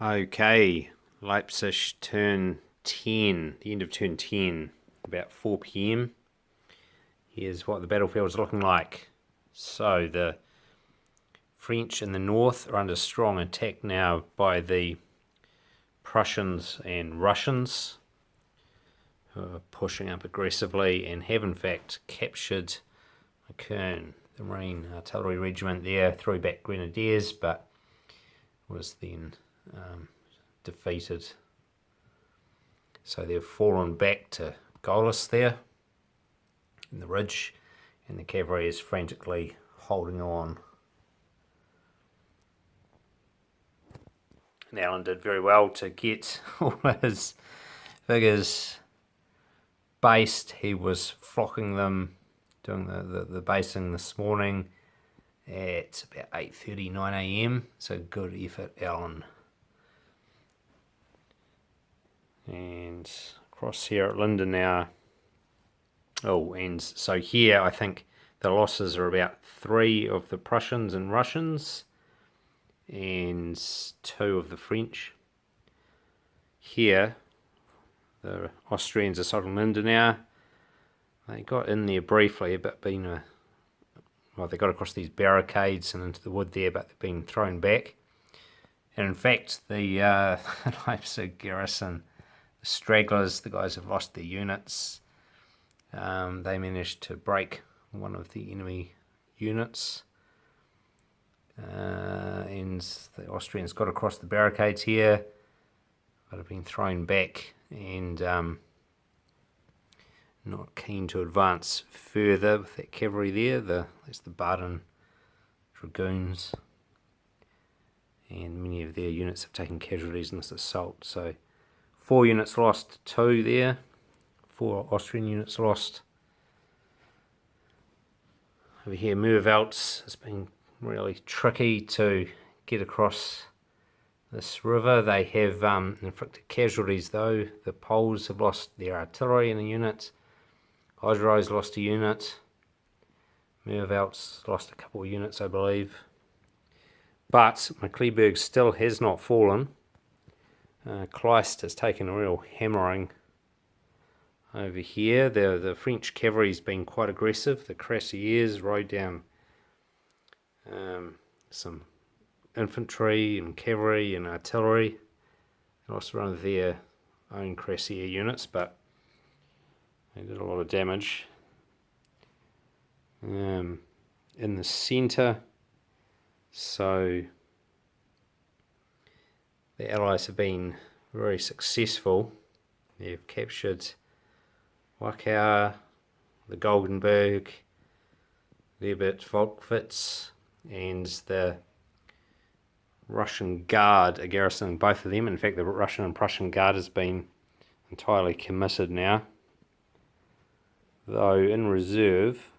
Okay, Leipzig turn 10, the end of turn 10, about 4 p.m. Here's what the battlefield is looking like. So the French in the north are under strong attack now by the Prussians and Russians, who are pushing up aggressively and have in fact captured Kern, the Marine Artillery Regiment there, threw back Grenadiers, but was then defeated. So they've fallen back to goalless there in the ridge, and the cavalry is frantically holding on. And Alan did very well to get all his figures based. He was flocking them, doing the basing this morning at about 8:30, 9 a.m. So good effort, Alan. And across here at Linden now. Oh, and so here I think the losses are about 3 of the Prussians and Russians and 2 of the French. Here, the Austrians assaulting Linden now. They got in there briefly, but they got across these barricades and into the wood there, but they've been thrown back. And in fact, the Leipzig garrison, the stragglers, the guys have lost their units. They managed to break one of the enemy units, and the Austrians got across the barricades here, but have been thrown back and not keen to advance further with that cavalry there. That's the Baden Dragoons, and many of their units have taken casualties in this assault. So 4 units lost, 2 there, 4 Austrian units lost. Over here, Murvelt's has been really tricky to get across this river. They have inflicted casualties though. The Poles have lost their artillery in a unit. Osro's lost a unit. Murvelt's lost a couple of units, I believe. But McCleeberg still has not fallen. Kleist has taken a real hammering over here. The French cavalry's been quite aggressive. The Cuirassiers rode down some infantry and cavalry and artillery. They lost one of their own Cuirassier units, but they did a lot of damage. In the centre, so the Allies have been very successful. They've captured Wachau, the Goldenberg, Lebert Volkwitz, and the Russian Guard are garrisoning both of them. In fact, the Russian and Prussian Guard has been entirely committed now. Though in reserve,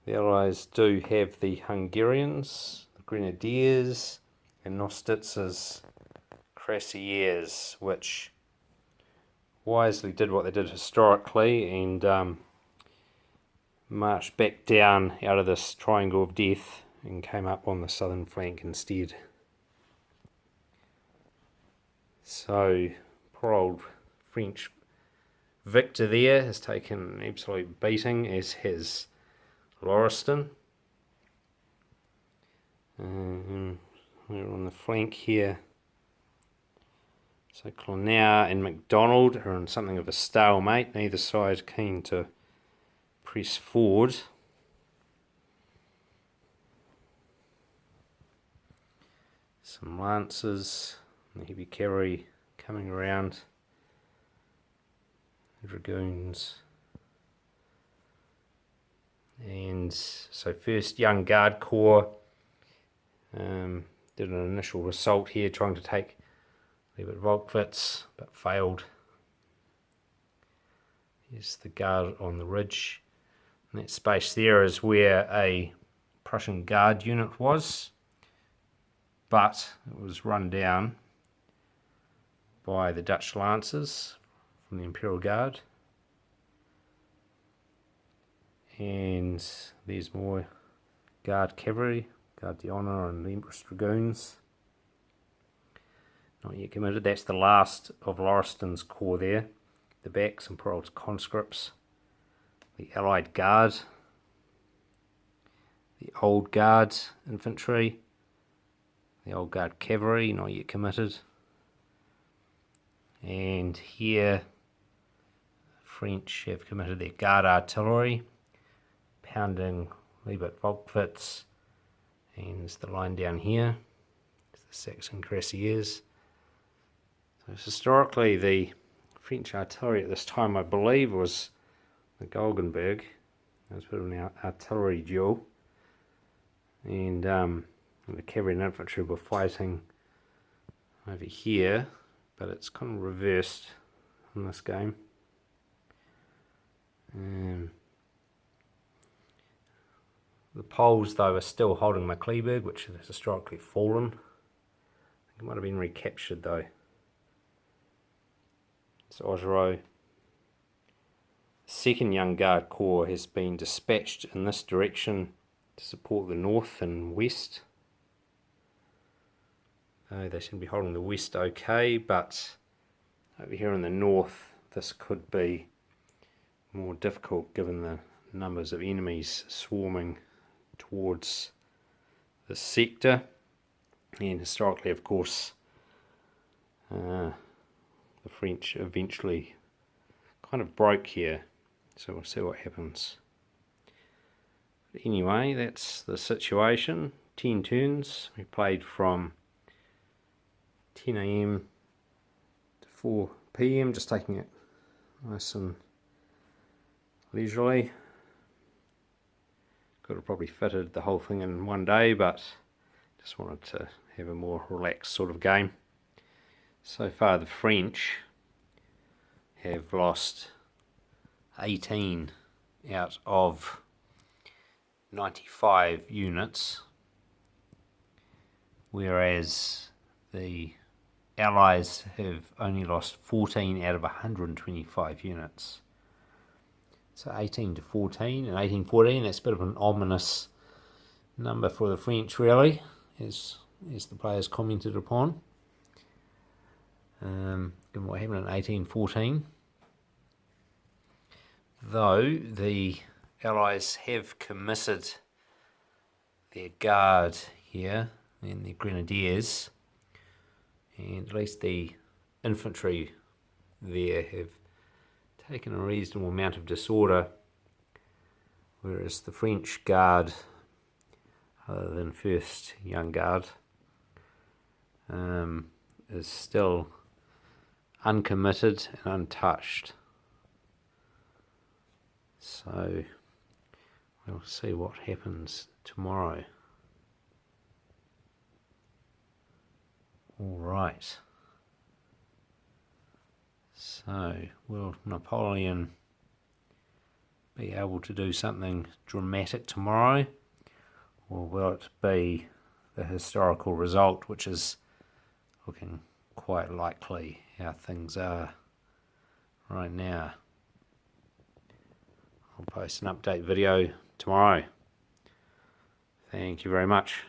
the Allies do have the Hungarians, the Grenadiers, and Nostitz's Cuirassiers, which wisely did what they did historically and marched back down out of this triangle of death and came up on the southern flank instead. So poor old French Victor there has taken an absolute beating, as has Lauriston. We're on the flank here. So Clonau and MacDonald are in something of a stalemate. Neither side keen to press forward. Some lancers and the heavy cavalry coming around. The dragoons. And so first Young Guard Corps did an initial assault here, trying to take Lebert Volkwitz, but failed. Here's the guard on the ridge. And that space there is where a Prussian Guard unit was, but it was run down by the Dutch Lancers from the Imperial Guard. And there's more Guard cavalry, Guard d'Honneur and the Empress Dragoons. not yet committed. That's the last of Lauriston's corps there. The back, some poor old conscripts. The Allied Guard. The Old Guard infantry. The Old Guard cavalry, not yet committed. And here, the French have committed their Guard artillery, pounding Liebert Volkwitz, and the line down here, it's the Saxon Cuirassiers. So historically, the French artillery at this time, I believe, was the Golgenberg. It was a bit of an artillery duel, and the cavalry and infantry were fighting over here, but it's kind of reversed in this game. The Poles, though, are still holding Kleeberg, which has historically fallen. I think it might have been recaptured, though. It's Augereau. The 2nd Young Guard Corps has been dispatched in this direction to support the north and west. They seem to be holding the west okay, but over here in the north, this could be more difficult given the numbers of enemies swarming towards the sector. And historically, of course, the French eventually kind of broke here, so we'll see what happens. But anyway, that's the situation. 10 turns. We played from 10 AM to 4 PM, just taking it nice and leisurely. Could have probably fitted the whole thing in one day, but just wanted to have a more relaxed sort of game. So far the French have lost 18 out of 95 units, whereas the Allies have only lost 14 out of 125 units. So 18 to 14 and 18-14, that's a bit of an ominous number for the French, really, as the players commented upon. Given what happened in 18-14. Though the Allies have committed their guard here and their grenadiers, and at least the infantry there have taken a reasonable amount of disorder, whereas the French Guard, other than 1st Young Guard, is still uncommitted and untouched. So we'll see what happens tomorrow. All right. So, will Napoleon be able to do something dramatic tomorrow? Or will it be the historical result, which is looking quite likely how things are right now? I'll post an update video tomorrow. Thank you very much.